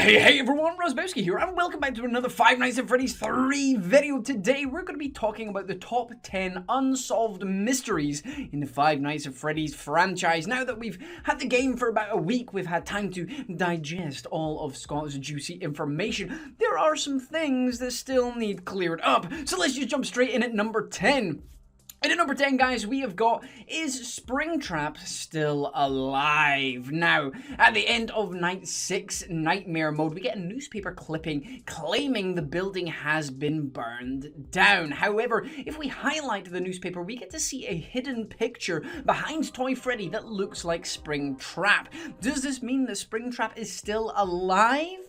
Hey everyone, Rosbowski here, and welcome back to another Five Nights at Freddy's 3 video. Today we're going to be talking about the top 10 unsolved mysteries in the Five Nights at Freddy's franchise. Now that we've had the game for about a week, we've had time to digest all of Scott's juicy information. There are some things that still need cleared up, so let's just jump straight in at number 10. And at number 10, guys, we have got, is Springtrap still alive? Now, at the end of Night 6 Nightmare Mode, we get a newspaper clipping claiming the building has been burned down. However, if we highlight the newspaper, we get to see a hidden picture behind Toy Freddy that looks like Springtrap. Does this mean that Springtrap is still alive?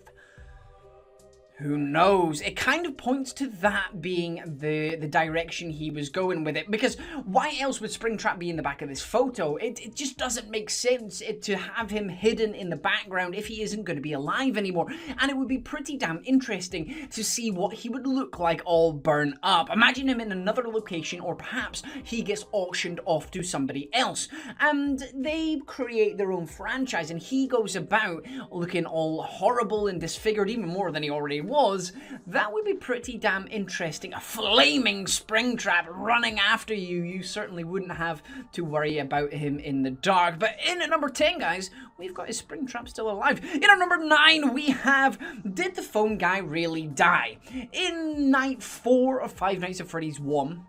Who knows? It kind of points to that being the direction he was going with it, because why else would Springtrap be in the back of this photo? It just doesn't make sense to have him hidden in the background if he isn't going to be alive anymore. And it would be pretty damn interesting to see what he would look like all burned up. Imagine him in another location, or perhaps he gets auctioned off to somebody else and they create their own franchise and he goes about looking all horrible and disfigured, even more than he already was. That would be pretty damn interesting. A flaming Springtrap running after you. You certainly wouldn't have to worry about him in the dark. But in at number 10, guys, we've got his Springtrap still alive. In at number 9, we have, did the phone guy really die? In night 4 of Five Nights at Freddy's 1,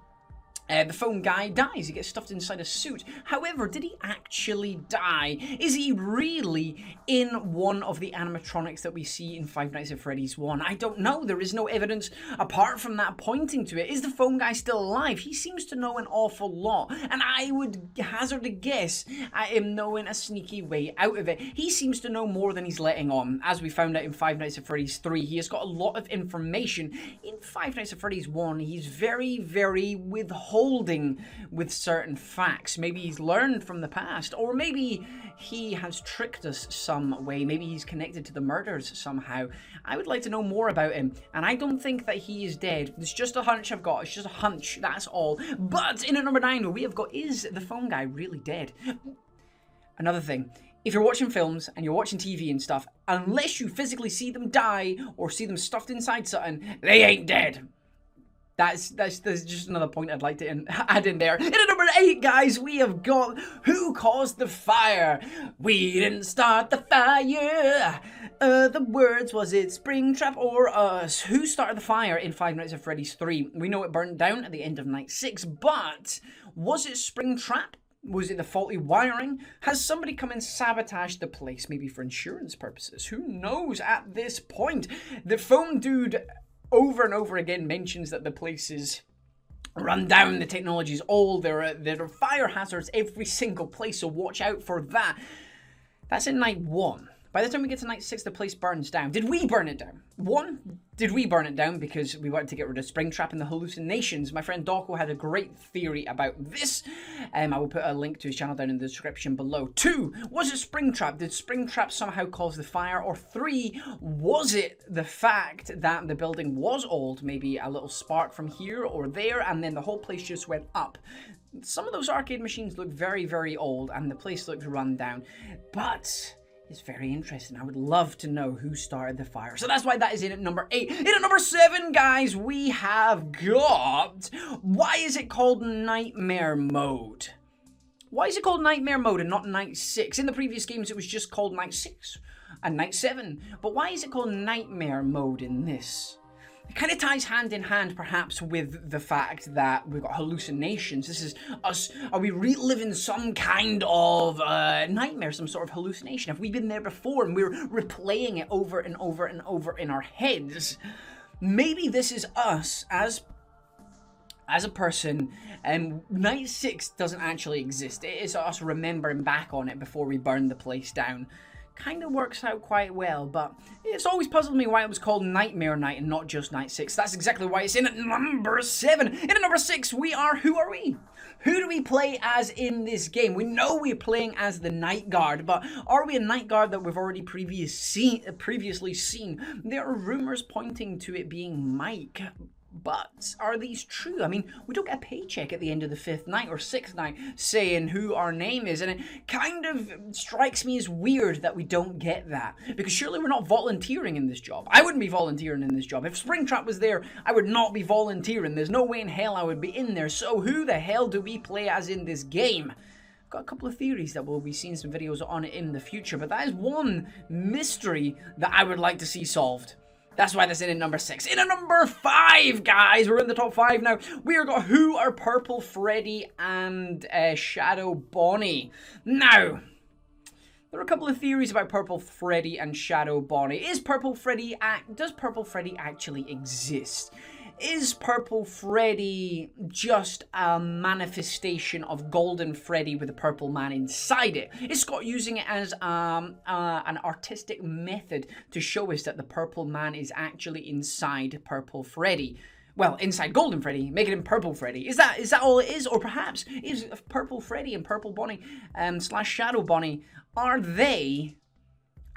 the phone guy dies. He gets stuffed inside a suit. However, did he actually die? Is he really in one of the animatronics that we see in Five Nights at Freddy's 1? I don't know. There is no evidence apart from that pointing to it. Is the phone guy still alive? He seems to know an awful lot, and I would hazard a guess at him knowing a sneaky way out of it. He seems to know more than he's letting on. As we found out in Five Nights at Freddy's 3, he has got a lot of information. In Five Nights at Freddy's 1, he's very withholding with certain facts. Maybe he's learned from the past, or maybe he has tricked us some way. Maybe he's connected to the murders somehow. I would like to know more about him, and I don't think that he is dead. It's just a hunch I've got. It's just a hunch, that's all. But in at number 9, we have got, is the phone guy really dead? Another thing, if you're watching films and you're watching TV and stuff, unless you physically see them die or see them stuffed inside something, they ain't dead. That's just another point I'd like to add in there. In at number 8, guys, we have got, who caused the fire? We didn't start the fire. The words, was it Springtrap or us? Who started the fire in Five Nights at Freddy's 3? We know it burned down at the end of Night 6, but was it Springtrap? Was it the faulty wiring? Has somebody come and sabotaged the place, maybe for insurance purposes? Who knows at this point? The phone dude over and over again mentions that the place is run down, the technology's old, there are fire hazards every single place, so watch out for that. That's in night 1. By the time we get to night 6, the place burns down. Did we burn it down? 1, did we burn it down because we wanted to get rid of Springtrap and the hallucinations? My friend Dawko had a great theory about this. I will put a link to his channel down in the description below. 2, was it Springtrap? Did Springtrap somehow cause the fire? Or 3, was it the fact that the building was old? Maybe a little spark from here or there, and then the whole place just went up. Some of those arcade machines look very old, and the place looks run down. But it's very interesting. I would love to know who started the fire. So that's why that is in at number 8. In at number 7, guys, we have got, why is it called Nightmare Mode? Why is it called Nightmare Mode and not Night 6? In the previous games, it was just called Night 6 and Night 7. But why is it called Nightmare Mode in this? It kind of ties hand in hand, perhaps, with the fact that we've got hallucinations. This is us. Are we reliving some kind of nightmare, some sort of hallucination? Have we been there before and we're replaying it over and over and over in our heads? Maybe this is us as a person, and Night 6 doesn't actually exist. It is us remembering back on it before we burn the place down. Kind of works out quite well, but it's always puzzled me why it was called Nightmare Night and not just Night 6. That's exactly why it's in at number 7. In at number 6, we are, who are we? Who do we play as in this game? We know we're playing as the Night Guard, but are we a Night Guard that we've already previously seen? There are rumors pointing to it being Mike. But are these true? I mean, we don't get a paycheck at the end of the 5th night or 6th night saying who our name is, and it kind of strikes me as weird that we don't get that. Because surely we're not volunteering in this job. I wouldn't be volunteering in this job. If Springtrap was there, I would not be volunteering. There's no way in hell I would be in there. So who the hell do we play as in this game? Got a couple of theories that we'll be seeing some videos on in the future, but that is one mystery that I would like to see solved. That's why that's in at number 6. In at number 5, guys, we're in the top 5 now. We are got who are Purple Freddy and Shadow Bonnie. Now, there are a couple of theories about Purple Freddy and Shadow Bonnie. Does Purple Freddy actually exist? Is Purple Freddy just a manifestation of Golden Freddy with a purple man inside it? Is Scott using it as an artistic method to show us that the purple man is actually inside Purple Freddy? Well, inside Golden Freddy, making him Purple Freddy. Is that all it is? Or perhaps is Purple Freddy and Purple Bonnie / Shadow Bonnie, are they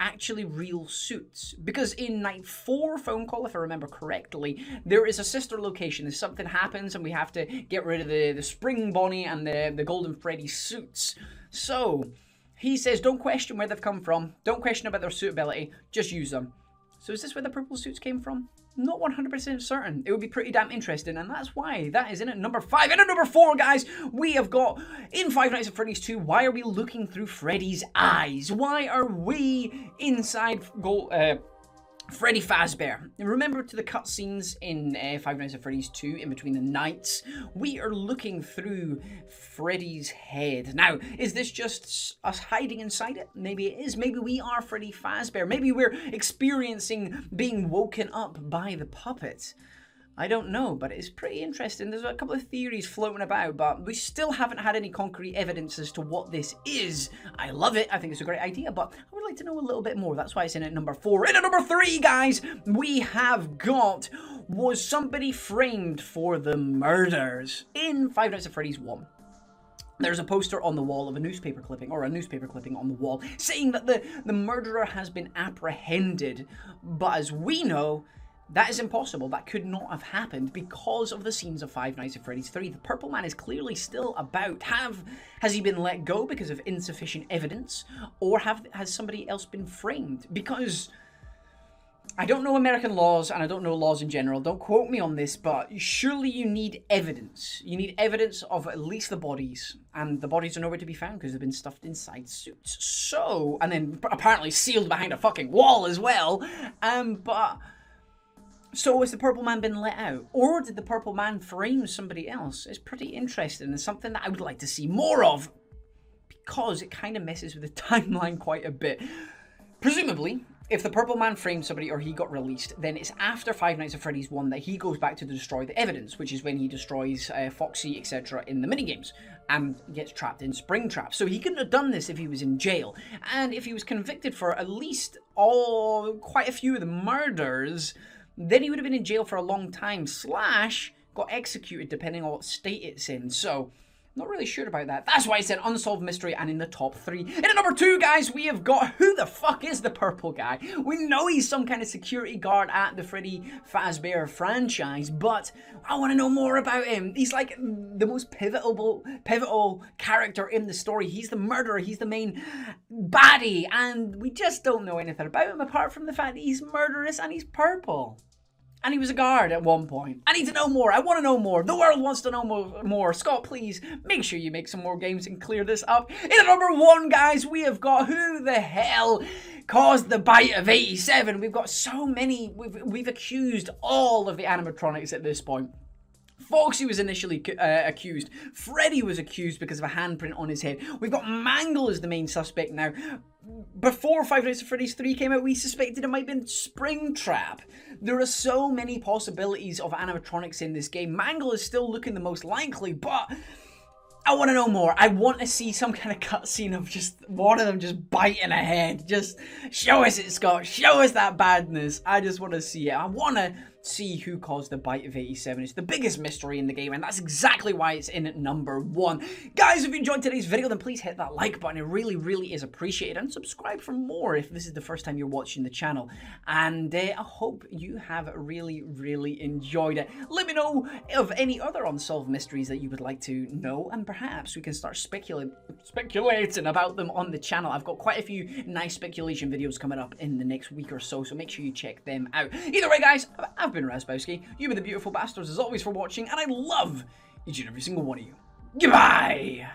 actually real suits? Because in night 4 phone call, if I remember correctly, there is a sister location. If something happens and we have to get rid of the Spring Bonnie and the Golden Freddy suits. So he says don't question where they've come from. Don't question about their suitability. Just use them. So is this where the purple suits came from? Not 100% certain. It would be pretty damn interesting, and that's why that is in at number 5. In at number 4, guys, we have got, in Five Nights at Freddy's 2, why are we looking through Freddy's eyes? Why are we inside Freddy Fazbear? Remember to the cutscenes in Five Nights at Freddy's 2, in between the nights, we are looking through Freddy's head. Now, is this just us hiding inside it? Maybe it is. Maybe we are Freddy Fazbear. Maybe we're experiencing being woken up by the puppet. I don't know, but it's pretty interesting. There's a couple of theories floating about, but we still haven't had any concrete evidence as to what this is. I love it. I think it's a great idea, but I would like to know a little bit more. That's why it's in at number 4. In at number 3, guys, we have got, was somebody framed for the murders? In Five Nights at Freddy's 1. There's a poster on the wall of a newspaper clipping, or a newspaper clipping on the wall, saying that the murderer has been apprehended. But as we know, that is impossible. That could not have happened because of the scenes of Five Nights at Freddy's 3. The Purple Man is clearly still about. Has he been let go because of insufficient evidence? Or has somebody else been framed? Because I don't know American laws, and I don't know laws in general. Don't quote me on this, but surely you need evidence. You need evidence of at least the bodies. And the bodies are nowhere to be found because they've been stuffed inside suits. So, and then apparently sealed behind a fucking wall as well. So has the Purple Man been let out? Or did the Purple Man frame somebody else? It's pretty interesting and something that I would like to see more of, because it kind of messes with the timeline quite a bit. Presumably, if the Purple Man framed somebody or he got released, then it's after Five Nights at Freddy's 1 that he goes back to destroy the evidence, which is when he destroys Foxy, etc. in the minigames and gets trapped in Springtrap. So he couldn't have done this if he was in jail. And if he was convicted for at least quite a few of the murders, then he would have been in jail for a long time, / got executed depending on what state it's in. So, not really sure about that. That's why it's an unsolved mystery and in the top 3. In at number 2, guys, we have got, who the fuck is the purple guy? We know he's some kind of security guard at the Freddy Fazbear franchise, but I want to know more about him. He's like the most pivotal character in the story. He's the murderer. He's the main baddie, and we just don't know anything about him apart from the fact that he's murderous and he's purple. And he was a guard at one point. I need to know more. I want to know more. The world wants to know more. Scott, please, make sure you make some more games and clear this up. In at number 1, guys, we have got who the hell caused the bite of 87. We've got so many. We've accused all of the animatronics at this point. Foxy was initially accused. Freddy was accused because of a handprint on his head. We've got Mangle as the main suspect now. Before Five Nights at Freddy's 3 came out, we suspected it might have been Springtrap. There are so many possibilities of animatronics in this game. Mangle is still looking the most likely, but I want to know more. I want to see some kind of cutscene of just one of them just biting a head. Just show us it, Scott. Show us that badness. I just want to see it. I want to see who caused the bite of 87. It's the biggest mystery in the game, and that's exactly why it's in at number 1. Guys, if you enjoyed today's video, then please hit that like button. It really, really is appreciated. And subscribe for more if this is the first time you're watching the channel. And I hope you have really, really enjoyed it. Let me know of any other unsolved mysteries that you would like to know, and perhaps we can start speculating about them on the channel. I've got quite a few nice speculation videos coming up in the next week or so make sure you check them out. Either way, guys, I've been Razbowski. You've been the beautiful bastards as always for watching, and I love each and every single one of you. Goodbye!